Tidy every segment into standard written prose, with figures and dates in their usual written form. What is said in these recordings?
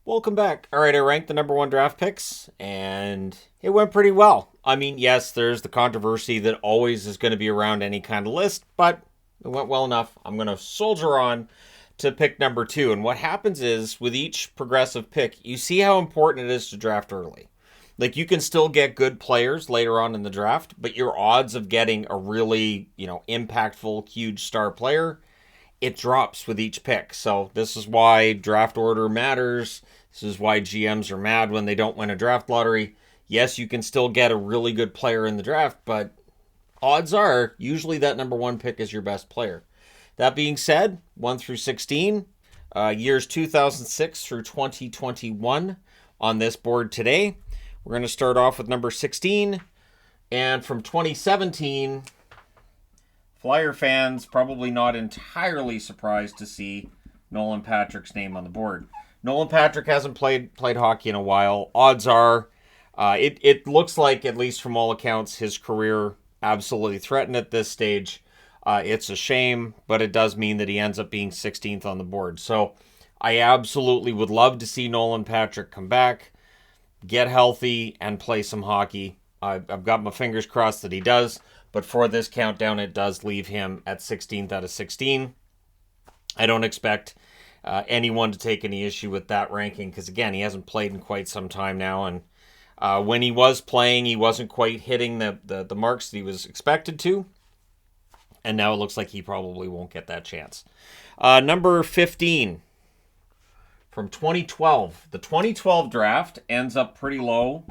Welcome back. All right, I ranked the number one draft picks, and it went pretty well. I mean, yes, there's the controversy that always is going to be around any kind of list, but it went well enough. I'm going to soldier on to pick number two. And what happens is, with each progressive pick, you see how important it is to draft early. Like, you can still get good players later on in the draft, but your odds of getting a really, impactful, huge star player, it drops with each pick. So this is why draft order matters. This is why GMs are mad when they don't win a draft lottery. Yes, you can still get a really good player in the draft, but odds are usually that number one pick is your best player. That being said, 1 through 16, years 2006 through 2021 on this board today. We're going to start off with number 16. And from 2017, Flyer fans probably not entirely surprised to see Nolan Patrick's name on the board. Nolan Patrick hasn't played hockey in a while. Odds are, it looks like, at least from all accounts, his career absolutely threatened at this stage. It's a shame, but it does mean that he ends up being 16th on the board. So I absolutely would love to see Nolan Patrick come back, get healthy, and play some hockey. I've got my fingers crossed that he does, but for this countdown, it does leave him at 16th out of 16. I don't expect anyone to take any issue with that ranking because, again, he hasn't played in quite some time now, and when he was playing, he wasn't quite hitting the marks that he was expected to, and now it looks like he probably won't get that chance. Number 15 from 2012. The 2012 draft ends up pretty low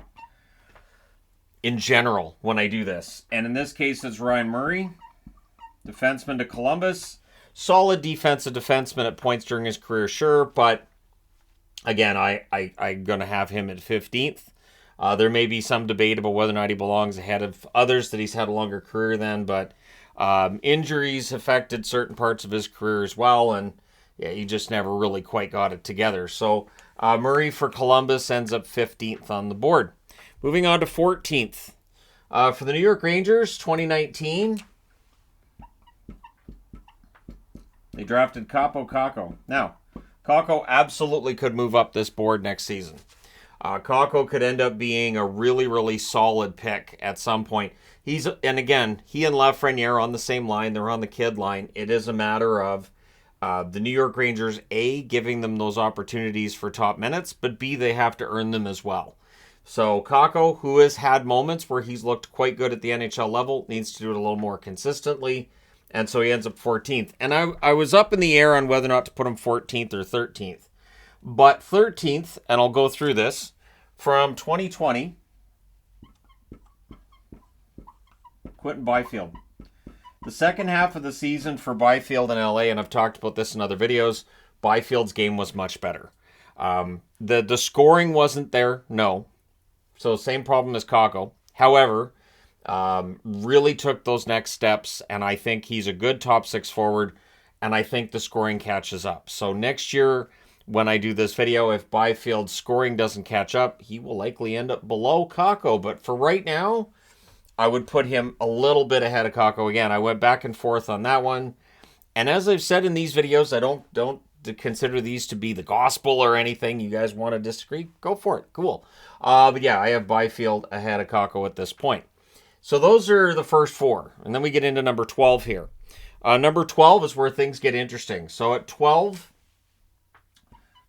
in general when I do this, and in this case, it's Ryan Murray, defenseman to Columbus. Solid defensive defenseman at points during his career, sure, but again, I'm going to have him at 15th. There may be some debate about whether or not he belongs ahead of others that he's had a longer career than, but injuries affected certain parts of his career as well, and yeah, he just never really quite got it together. So Murray for Columbus ends up 15th on the board. Moving on to 14th. For the New York Rangers, 2019... they drafted Kaapo Kakko. Now, Kakko absolutely could move up this board next season. Kakko could end up being a really, really solid pick at some point. And again, he and Lafreniere are on the same line. They're on the kid line. It is a matter of the New York Rangers, A, giving them those opportunities for top minutes, but B, they have to earn them as well. So Kakko, who has had moments where he's looked quite good at the NHL level, needs to do it a little more consistently. And so he ends up 14th. And I was up in the air on whether or not to put him 14th or 13th. But 13th, and I'll go through this, from 2020, Quentin Byfield. The second half of the season for Byfield in LA, and I've talked about this in other videos, Byfield's game was much better. The scoring wasn't there, no. So same problem as Kakko. However, really took those next steps, and I think he's a good top six forward, and I think the scoring catches up. So next year, when I do this video, if Byfield's scoring doesn't catch up, he will likely end up below Kakko. But for right now, I would put him a little bit ahead of Kakko. Again, I went back and forth on that one. And as I've said in these videos, I don't consider these to be the gospel or anything. You guys want to disagree? Go for it. Cool. But yeah, I have Byfield ahead of Kakko at this point. So those are the first four. And then we get into number 12 here. Number 12 is where things get interesting. So at 12,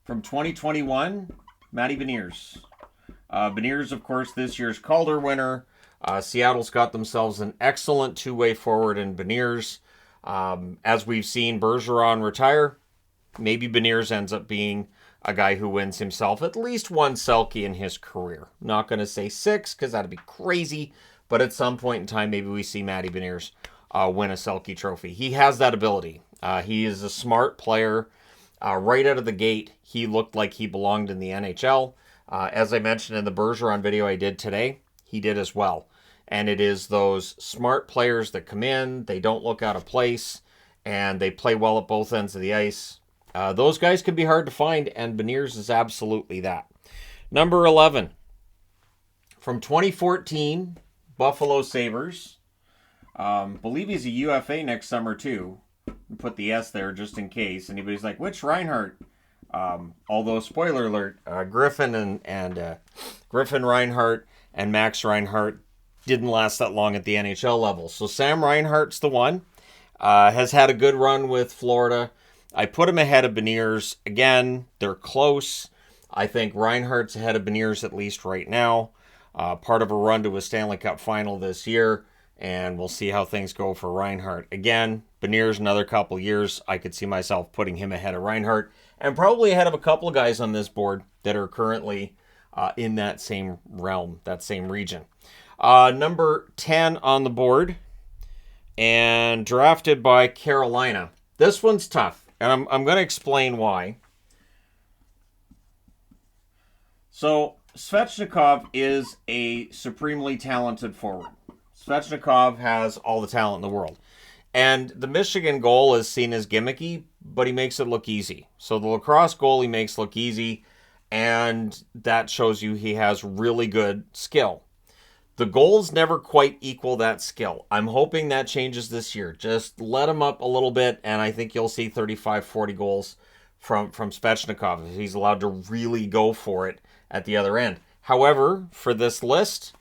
from 2021, Maddie Venes. Venes, of course, this year's Calder winner. Seattle's got themselves an excellent two-way forward in Venes. As we've seen Bergeron retire, maybe Venes ends up being a guy who wins himself at least one Selke in his career. Not going to say 6, because that'd be crazy. But at some point in time, maybe we see Maddie Venes win a Selke trophy. He has that ability. He is a smart player. Right out of the gate, he looked like he belonged in the NHL. As I mentioned in the Bergeron video I did today, he did as well. And it is those smart players that come in, they don't look out of place, and they play well at both ends of the ice. Those guys can be hard to find, and Venes is absolutely that. Number 11. From 2014... Buffalo Sabres. Believe he's a UFA next summer too. Put the S there just in case. Anybody's like, which Reinhart? Although, spoiler alert, Griffin Griffin Reinhart and Max Reinhart didn't last that long at the NHL level. So Sam Reinhart's the one. Has had a good run with Florida. I put him ahead of Beniers. Again, they're close. I think Reinhart's ahead of Beniers at least right now. Part of a run to a Stanley Cup final this year, and we'll see how things go for Reinhart. Again, Beniers another couple years. I could see myself putting him ahead of Reinhart, and probably ahead of a couple of guys on this board that are currently in that same realm, that same region. Number 10 on the board, and drafted by Carolina. This one's tough, and I'm going to explain why. So, Svechnikov is a supremely talented forward. Svechnikov has all the talent in the world. And the Michigan goal is seen as gimmicky, but he makes it look easy. So the lacrosse goal he makes look easy, and that shows you he has really good skill. The goals never quite equal that skill. I'm hoping that changes this year. Just let him up a little bit, and I think you'll see 35, 40 goals from Svechnikov if he's allowed to really go for it at the other end. However, for this list,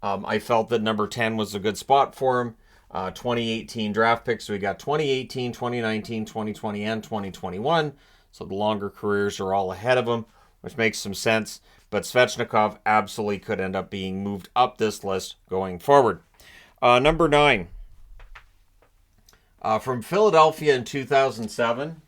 I felt that number 10 was a good spot for him. 2018 draft picks. So we got 2018, 2019, 2020, and 2021. So the longer careers are all ahead of him, which makes some sense. But Svechnikov absolutely could end up being moved up this list going forward. Number 9. From Philadelphia in 2007.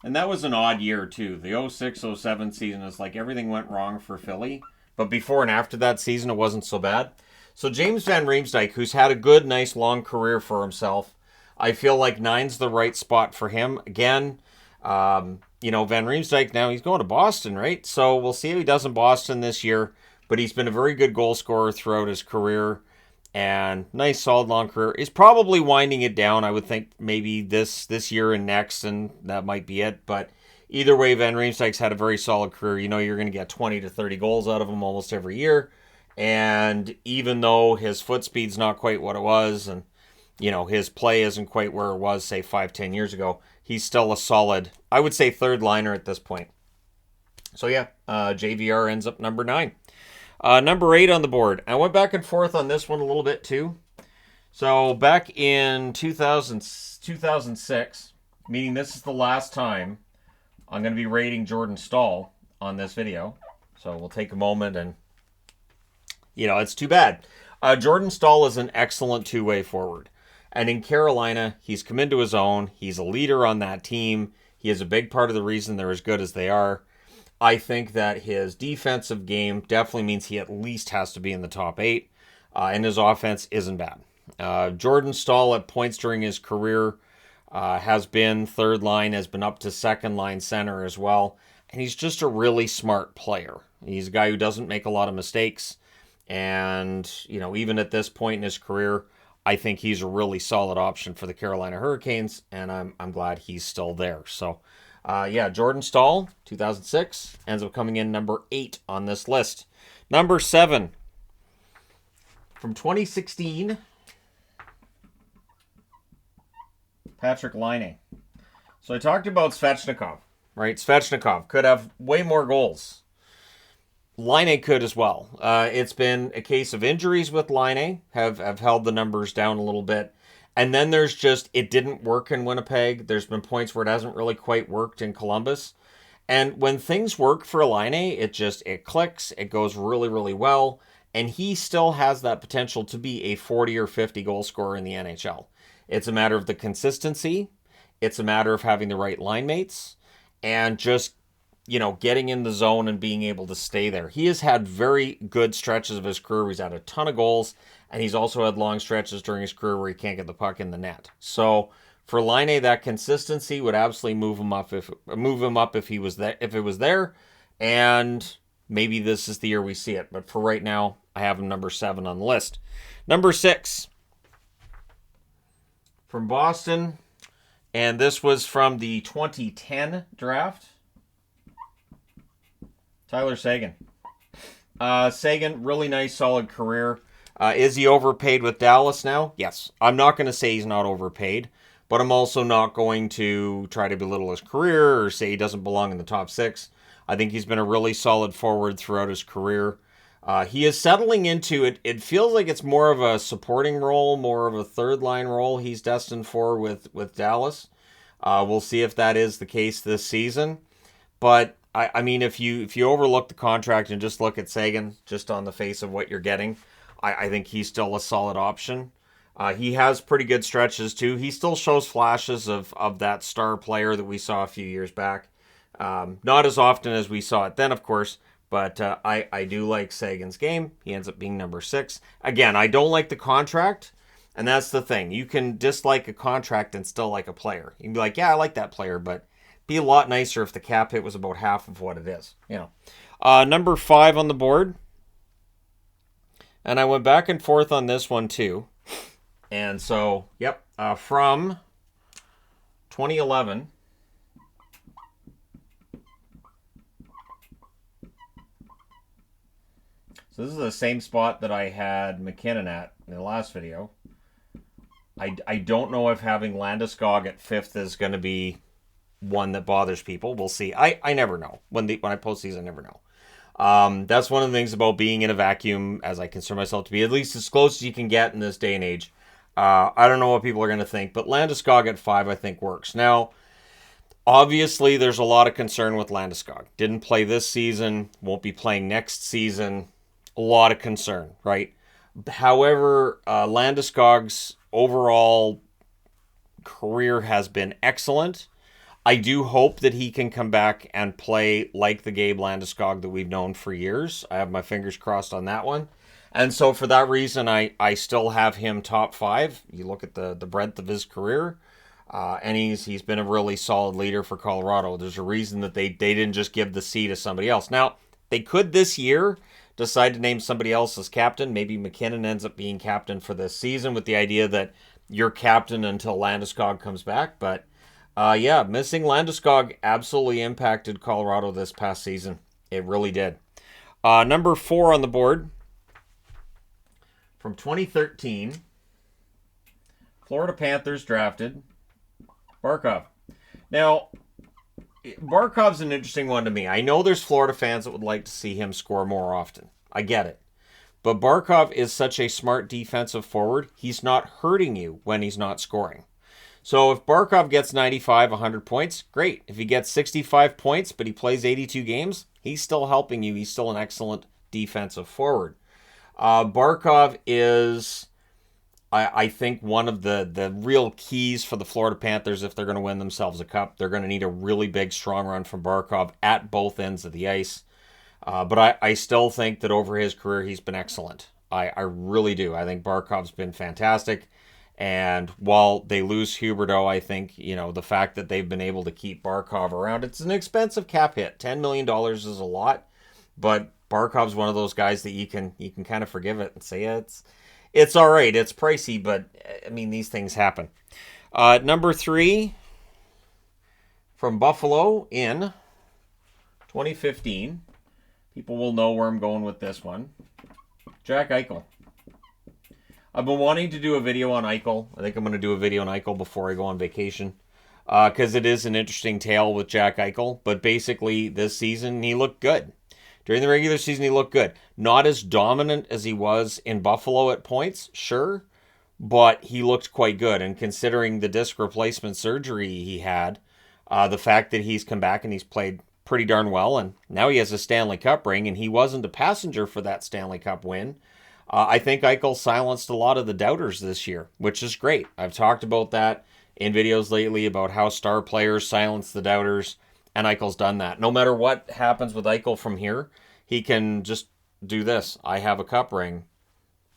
And that was an odd year, too. The 06-07 season is like everything went wrong for Philly. But before and after that season, it wasn't so bad. So James Van Riemsdyk, who's had a good, nice, long career for himself, I feel like 9's the right spot for him. Again, Van Riemsdyk now, he's going to Boston, right? So we'll see how he does in Boston this year. But he's been a very good goal scorer throughout his career. And nice, solid, long career. He's probably winding it down. I would think maybe this year and next, and that might be it. But either way, Van Riemsdyk's had a very solid career. You know you're going to get 20 to 30 goals out of him almost every year. And even though his foot speed's not quite what it was, and his play isn't quite where it was, say, 5-10 years ago, he's still a solid, I would say, third liner at this point. So yeah, JVR ends up number 9. Number 8 on the board. I went back and forth on this one a little bit too. So back in 2006, meaning this is the last time I'm going to be rating Jordan Staal on this video. So we'll take a moment and, it's too bad. Jordan Staal is an excellent two-way forward. And in Carolina, he's come into his own. He's a leader on that team. He is a big part of the reason they're as good as they are. I think that his defensive game definitely means he at least has to be in the top 8. And his offense isn't bad. Jordan Staal at points during his career has been third line, has been up to second line center as well. And he's just a really smart player. He's a guy who doesn't make a lot of mistakes. And, even at this point in his career, I think he's a really solid option for the Carolina Hurricanes. And I'm glad he's still there. So, Jordan Staal, 2006, ends up coming in number 8 on this list. Number 7, from 2016, Patrick Laine. So I talked about Svechnikov, right? Svechnikov could have way more goals. Laine could as well. It's been a case of injuries with Laine, have held the numbers down a little bit. And then there's just, it didn't work in Winnipeg. There's been points where it hasn't really quite worked in Columbus. And when things work for Laine, it clicks. It goes really, really well. And he still has that potential to be a 40 or 50 goal scorer in the NHL. It's a matter of the consistency. It's a matter of having the right line mates. And just, getting in the zone and being able to stay there. He has had very good stretches of his career. He's had a ton of goals. And he's also had long stretches during his career where he can't get the puck in the net. So for Laine, that consistency would absolutely move him up if he was there, if it was there. And maybe this is the year we see it. But for right now, I have him number 7 on the list. Number 6, from Boston, and this was from the 2010 draft. Tyler Seguin. Seguin, really nice, solid career. Is he overpaid with Dallas now? Yes. I'm not going to say he's not overpaid, but I'm also not going to try to belittle his career or say he doesn't belong in the top 6. I think he's been a really solid forward throughout his career. He is settling into it. It feels like it's more of a supporting role, more of a third line role he's destined for with Dallas. We'll see if that is the case this season. But I mean, if you overlook the contract and just look at Sagan, just on the face of what you're getting, I think he's still a solid option. He has pretty good stretches too. He still shows flashes of that star player that we saw a few years back. Not as often as we saw it then, of course, but I do like Sagan's game. He ends up being number 6. Again, I don't like the contract, and that's the thing. You can dislike a contract and still like a player. You can be like, yeah, I like that player, but it'd be a lot nicer if the cap hit was about half of what it is. Number 5 on the board, and I went back and forth on this one too. And so, from 2011... So this is the same spot that I had McKinnon at in the last video. I don't know if having Landeskog at 5th is going to be one that bothers people. We'll see. I never know. When I post these, I never know. That's one of the things about being in a vacuum, as I consider myself to be, at least as close as you can get in this day and age. I don't know what people are going to think, but Landeskog at 5 I think works. Now, obviously, there's a lot of concern with Landeskog. Didn't play this season, won't be playing next season. A lot of concern, right? However, Landeskog's overall career has been excellent. I do hope that he can come back and play like the Gabe Landeskog that we've known for years. I have my fingers crossed on that one. And so for that reason, I still have him top 5. You look at the breadth of his career, and he's been a really solid leader for Colorado. There's a reason that they didn't just give the C to somebody else. Now, they could this year decide to name somebody else as captain. Maybe McKinnon ends up being captain for this season with the idea that you're captain until Landeskog comes back. But missing Landeskog absolutely impacted Colorado this past season. It really did. Number 4 on the board from 2013, Florida Panthers drafted Barkov. Now, Barkov's an interesting one to me. I know there's Florida fans that would like to see him score more often. I get it. But Barkov is such a smart defensive forward, he's not hurting you when he's not scoring. So if Barkov gets 95, 100 points, great. If he gets 65 points, but he plays 82 games, he's still helping you. He's still an excellent defensive forward. Barkov is, I think, one of the real keys for the Florida Panthers if they're going to win themselves a cup. They're going to need a really big, strong run from Barkov at both ends of the ice. But I still think that over his career, he's been excellent. I really do. I think Barkov's been fantastic. And while they lose Huberdeau, I think, the fact that they've been able to keep Barkov around, it's an expensive cap hit. $10 million is a lot, but Barkov's one of those guys that you can kind of forgive it and say, it's all right. It's pricey, but I mean, these things happen. Number 3 from Buffalo in 2015. People will know where I'm going with this one. Jack Eichel. I've been wanting to do a video on Eichel. I think I'm going to do a video on Eichel before I go on vacation. Because it is an interesting tale with Jack Eichel. But basically, this season, he looked good. During the regular season, he looked good. Not as dominant as he was in Buffalo at points, sure. But he looked quite good. And considering the disc replacement surgery he had, the fact that he's come back and he's played pretty darn well. And now he has a Stanley Cup ring. And he wasn't a passenger for that Stanley Cup win. I think Eichel silenced a lot of the doubters this year, which is great. I've talked about that in videos lately about how star players silence the doubters, and Eichel's done that. No matter what happens with Eichel from here, he can just do this. I have a cup ring.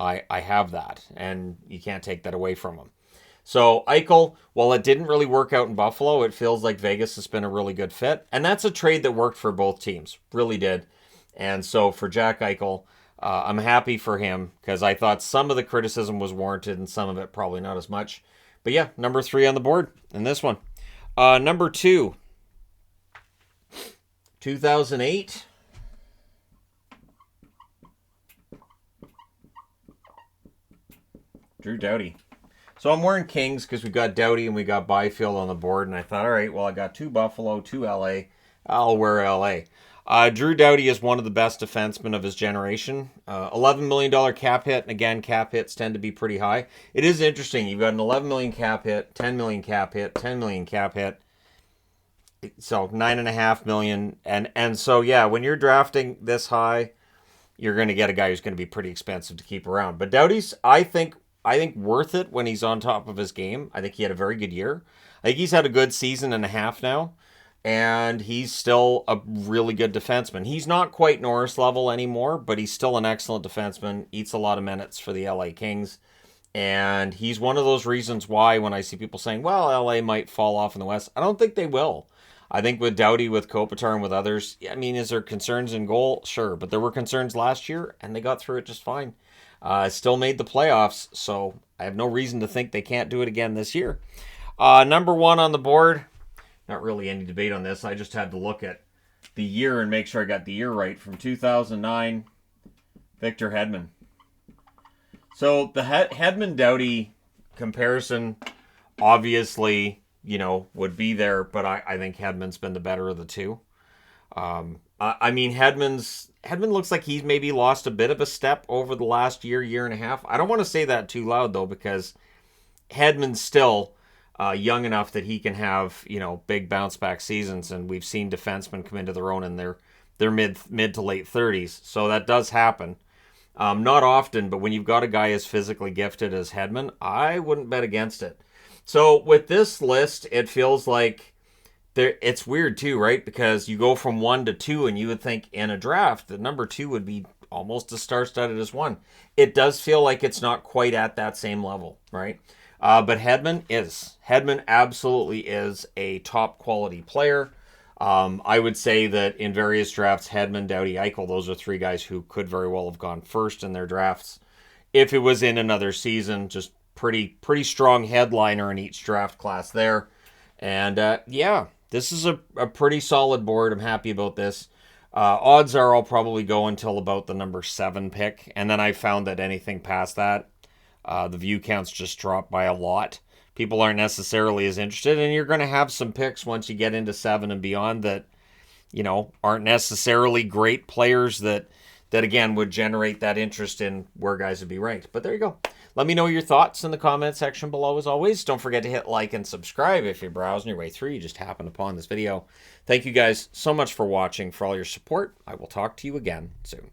I have that, and you can't take that away from him. So Eichel, while it didn't really work out in Buffalo, it feels like Vegas has been a really good fit, and that's a trade that worked for both teams. Really did. And so for Jack Eichel, I'm happy for him because I thought some of the criticism was warranted and some of it probably not as much. But yeah, number 3 on the board in this one. Number 2, 2008. Drew Doughty. So I'm wearing Kings because we got Doughty and we got Byfield on the board, and I thought, all right, well, I got 2 Buffalo, 2 LA. I'll wear LA. Drew Doughty is one of the best defensemen of his generation. $11 million cap hit, and again, cap hits tend to be pretty high. It is interesting. You've got an $11 million cap hit, $10 million cap hit, $10 million cap hit. So $9.5 million. And so, yeah, when you're drafting this high, you're going to get a guy who's going to be pretty expensive to keep around. But Doughty's, I think worth it when he's on top of his game. I think he had a very good year. I think he's had a good season and a half now, and he's still a really good defenseman. He's not quite Norris level anymore, but he's still an excellent defenseman, eats a lot of minutes for the LA Kings, and he's one of those reasons why when I see people saying, well, LA might fall off in the West, I don't think they will. I think with Doughty, with Kopitar, and with others, I mean, is there concerns in goal? Sure, but there were concerns last year, and they got through it just fine. Still made the playoffs, so I have no reason to think they can't do it again this year. Number 1 on the board, not really any debate on this. I just had to look at the year and make sure I got the year right. From 2009, Victor Hedman. So the Hedman-Doughty comparison, obviously, would be there, but I think Hedman's been the better of the two. I mean, Hedman looks like he's maybe lost a bit of a step over the last year and a half. I don't want to say that too loud, though, because Hedman's still young enough that he can have, big bounce back seasons, and we've seen defensemen come into their own in their mid to late 30s. So that does happen. Not often, but when you've got a guy as physically gifted as Hedman, I wouldn't bet against it. So with this list, it feels like it's weird too, right? Because you go from 1 to 2, and you would think in a draft that number 2 would be almost as star-studded as 1. It does feel like it's not quite at that same level, right? But Hedman is. Hedman absolutely is a top quality player. I would say that in various drafts, Hedman, Doughty, Eichel, those are 3 guys who could very well have gone first in their drafts. If it was in another season, just pretty strong headliner in each draft class there. And yeah, this is a pretty solid board. I'm happy about this. Odds are I'll probably go until about the number 7 pick. And then I found that anything past that, the view counts just drop by a lot. People aren't necessarily as interested, and you're going to have some picks once you get into 7 and beyond that, aren't necessarily great players that again would generate that interest in where guys would be ranked. But there you go. Let me know your thoughts in the comment section below as always. Don't forget to hit like and subscribe if you're browsing your way through. You just happened upon this video. Thank you guys so much for watching, for all your support. I will talk to you again soon.